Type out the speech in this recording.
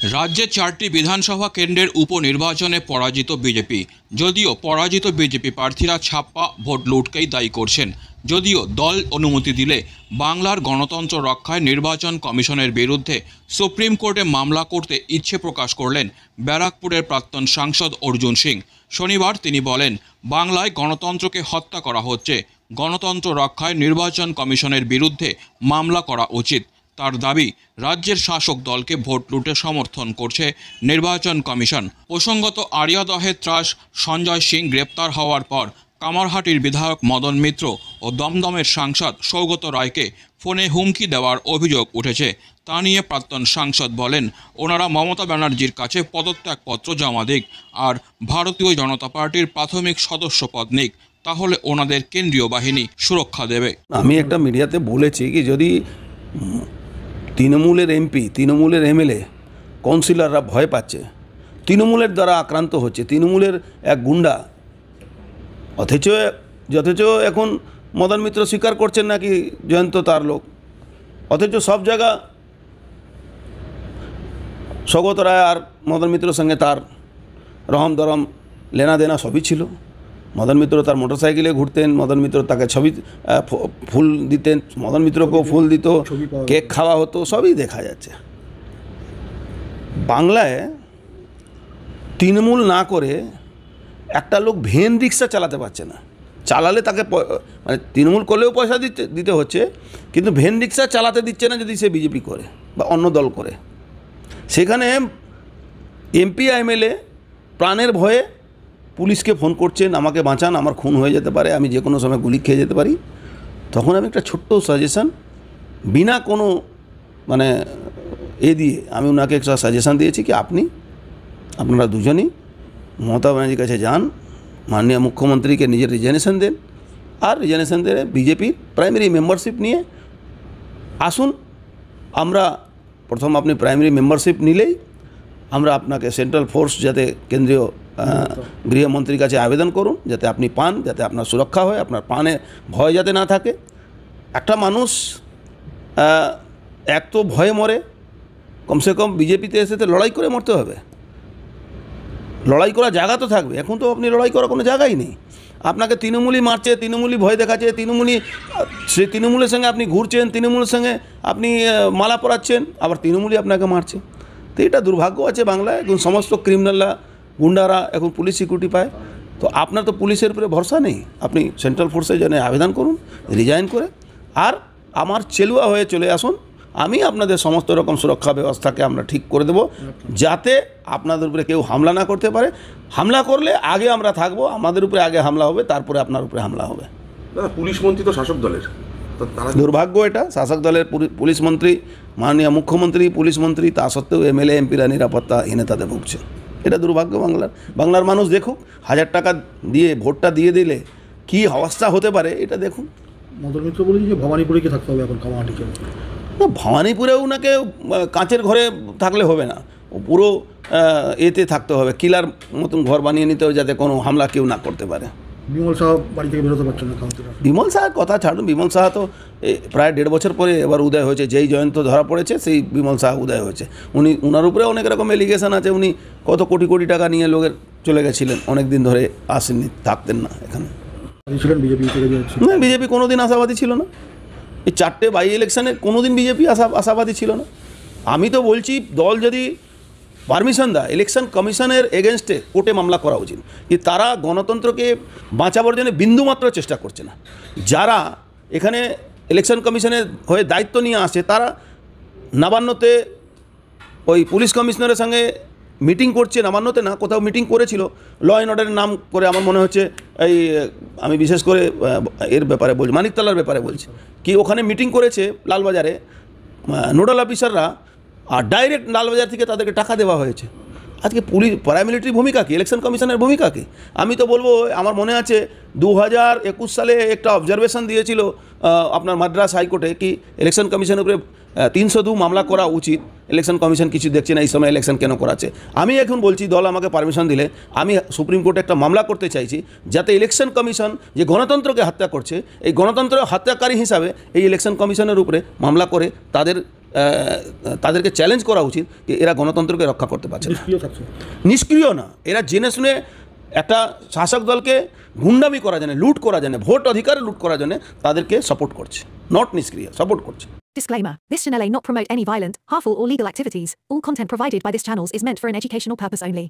রাজ্যে 4টি বিধানসভা কেন্দ্রের উপনির্বাচনে পরাজিত বিজেপি। যদিও পরাজিত বিজেপি প্রার্থীরা ছাপ্পা ভোট লুটকেই দায়ী করছেন। যদিও দল অনুমতি দিলে বাংলার গণতন্ত্র রক্ষায় নির্বাচন কমিশনের বিরুদ্ধে সুপ্রিম কোর্টে মামলা করতে ইচ্ছে প্রকাশ করলেন ব্যারাকপুরের প্রাক্তন সাংসদ অর্জুন সিং। শনিবার তিনি বলেন, বাংলায় গণতন্ত্রকে হত্যা করা হচ্ছে, গণতন্ত্র রক্ষায় নির্বাচন কমিশনের বিরুদ্ধে মামলা করা উচিত। তার দাবি, রাজ্যের শাসক দলকে ভোট লুটে সমর্থন করছে নির্বাচন কমিশন। প্রসঙ্গত, আরিয়াদহের ত্রাস সঞ্জয় সিং গ্রেপ্তার হওয়ার পর কামারহাটির বিধায়ক মদন মিত্র ও দমদমের সাংসদ সৌগত রায়কে ফোনে হুমকি দেওয়ার অভিযোগ উঠেছে। তা নিয়ে প্রাক্তন সাংসদ বলেন, ওনারা মমতা ব্যানার্জির কাছে পদত্যাগপত্র জমা দিক আর ভারতীয় জনতা পার্টির প্রাথমিক সদস্য পদ নিক, তাহলে ওনাদের কেন্দ্রীয় বাহিনী সুরক্ষা দেবে। আমি একটা মিডিয়াতে বলেছি কি, যদি তৃণমূলের এমপি, তৃণমূলের এমএলএ, কাউন্সিলররা ভয় পাচ্ছে, তৃণমূলের দ্বারা আক্রান্ত হচ্ছে, তৃণমূলের এক গুন্ডা, অথচ এখন মদন মিত্র স্বীকার করছেন নাকি জয়ন্ত তার লোক, অথচ সব জায়গা সৌগত রায় আর মদন মিত্রর সঙ্গে তার রহম দরম লেনা দেনা সবই ছিল। মদন মিত্র তার মোটরসাইকেলে ঘুরতেন, মদন মিত্র তাকে ছবি ফুল দিতেন, মদন মিত্রকেও ফুল দিত, কেক খাওয়া হতো, সবই দেখা যাচ্ছে। বাংলায় তৃণমূল না করে একটা লোক ভ্যান রিক্সা চালাতে পারছে না, চালালে তাকে মানে তৃণমূল করলেও পয়সা দিতে হচ্ছে, কিন্তু ভ্যান রিক্সা চালাতে দিচ্ছে না যদি সে বিজেপি করে বা অন্য দল করে। সেখানে এমপি এমএলএ প্রাণের ভয়ে পুলিশকে ফোন করছেন, আমাকে বাঁচান, আমার খুন হয়ে যেতে পারে, আমি যে কোনো সময় গুলি খেয়ে যেতে পারি। তখন আমি একটা ছোট্ট সাজেশান, বিনা কোনো মানে দিয়ে আমি ওনাকে একটা সাজেশান দিয়েছি কি, আপনারা দুজনই মমতা ব্যানার্জির কাছে যান, মাননীয় মুখ্যমন্ত্রীকে নিজের রিজাইনেশন দেন, আর রিজাইনেশন দিয়ে বিজেপির প্রাইমারি মেম্বারশিপ নিয়ে আসুন। আমরা প্রথম আপনি প্রাইমারি মেম্বারশিপ নিলেই আমরা আপনাকে সেন্ট্রাল ফোর্স, যাতে কেন্দ্রীয় গৃহমন্ত্রীর কাছে আবেদন করুন, যাতে আপনি পান, যাতে আপনার সুরক্ষা হয়, আপনার প্রাণে ভয় যাতে না থাকে। একটা মানুষ এক তো ভয়ে মরে, কমসে কম বিজেপিতে এসে তো লড়াই করে মরতে হবে, লড়াই করার জায়গা তো থাকবে। এখন তো আপনি লড়াই করার কোনো জায়গাই নেই, আপনাকে তৃণমূলই মারছে, তৃণমূলই ভয় দেখাচ্ছে, সেই তৃণমূলের সঙ্গে আপনি ঘুরছেন, তৃণমূলের সঙ্গে আপনি মালা পরাচ্ছেন, আবার তৃণমূলই আপনাকে মারছে। তো এটা দুর্ভাগ্য আছে বাংলায়। এখন সমস্ত ক্রিমিনালরা, গুন্ডারা এখন পুলিশ সিকিউরিটি পায়। তো আপনার তো পুলিশের উপরে ভরসা নেই, আপনি সেন্ট্রাল ফোর্সে জন্য আবেদন করুন রিজাইন করে, আর আমার চেলুয়া হয়ে চলে আসুন। আমি আপনাদের সমস্ত রকম সুরক্ষা ব্যবস্থাকে আমরা ঠিক করে দেব, যাতে আপনাদের উপরে কেউ হামলা না করতে পারে। হামলা করলে আগে আমরা থাকবো, আমাদের উপরে আগে হামলা হবে, তারপরে আপনার উপরে হামলা হবে। পুলিশ মন্ত্রী তো শাসক দলের, দুর্ভাগ্য এটা। শাসক দলের পুলিশ মন্ত্রী, মাননীয় মুখ্যমন্ত্রী পুলিশ মন্ত্রী, তা সত্ত্বেও এমএলএ এমপিরা নিরাপত্তাহীনতাতে ভুগছে। এটা দুর্ভাগ্য বাংলার মানুষ দেখুক। 1000 টাকা দিয়ে ভোটটা দিয়ে দিলে কী অবস্থা হতে পারে এটা দেখুন। মদন মিত্র বলেছে যে ভবানীপুরে কি থাকতে হবে এখন কামাহাটিকে। না, ভবানীপুরেও ওনাকে কাঁচের ঘরে থাকলে হবে না, ও পুরো এতে থাকতে হবে, কিলার মতন ঘর বানিয়ে নিতে হবে, যাতে কোনো হামলা কেউ না করতে পারে। বিমল শাহ বাড়ি থেকে বেরোতে পারছেন না কাউন্সিলর। বিমল শাহের কথা ছাড়ুন, বিমল শাহ তো প্রায় 1.5 বছর পরে এবার উদয় হয়েছে। যেই জয়ন্ত ধরা পড়েছে সেই বিমল শাহ উদয় হয়েছে। ওনার উপরে অনেক রকম এলিগেশন আছে, উনি কত কোটি কোটি টাকা নিয়ে লোকের চলে গেছিলেন, অনেক দিন ধরে আসেননি, থাকতেন না এখানে। বিজেপি না, বিজেপি কোনোদিন আশাবাদী ছিল না। এই 4টে বাই ইলেকশনে কোনোদিন বিজেপি আশাবাদী ছিল না। আমি তো বলছি, দল যদি পারমিশন দেয়, ইলেকশন কমিশনের এগেনস্টে কোর্টে মামলা করা উচিত। কি তারা গণতন্ত্রকে বাঁচাবার জন্য বিন্দুমাত্র চেষ্টা করছে না। যারা এখানে ইলেকশন কমিশনের হয়ে দায়িত্ব নিয়ে আসে, তারা নবান্নতে ওই পুলিশ কমিশনারের সঙ্গে মিটিং করছে, নবান্নতে না, কোথাও মিটিং করেছিল ল অ্যান্ড অর্ডারের নাম করে। আমার মনে হচ্ছে আমি বিশেষ করে এর ব্যাপারে বলছি, মানিকতলার ব্যাপারে বলছি, কি ওখানে মিটিং করেছে লালবাজারে নোডাল অফিসাররা, আর ডাইরেক্ট লালবাজার থেকে তাদেরকে টাকা দেওয়া হয়েছে। আজকে পুলিশ প্যারামিলিটারি ভূমিকা কি, ইলেকশন কমিশনের ভূমিকা কি? আমি তো বলবো, আমার মনে আছে 2021 সালে একটা অবজারভেশন দিয়েছিল আপনার মাদ্রাস হাইকোর্টে, কি ইলেকশন কমিশনের উপরে 302 মামলা করা উচিত। ইলেকশন কমিশন কিছু দেখছে না, এই সময় ইলেকশন কেন করাচ্ছে। আমি এখন বলছি, দল আমাকে পারমিশন দিলে আমি সুপ্রিম কোর্টে একটা মামলা করতে চাইছি, যাতে ইলেকশন কমিশন যে গণতন্ত্রকে হত্যা করছে, এই গণতন্ত্র হত্যাকারী হিসাবে এই ইলেকশন কমিশনের উপরে মামলা করে তাদের তাদেরকে চ্যালেঞ্জ করা উচিত যে এরা গণতন্ত্রকে রক্ষা করতে পারছে না। নিষ্ক্রিয় থাকছে। নিষ্ক্রিয় না, এরা জেনে শুনে একটা শাসক দলকে গুন্ডামি করা জানে, লুট করা জানে, ভোট অধিকার লুট করার জন্য তাদেরকে সাপোর্ট করছে, নট নিষ্ক্রিয়, সাপোর্ট করছে। Disclaimer. This channel may not promote any violent, harmful or legal activities. All content provided by this channel is meant for an educational purpose only.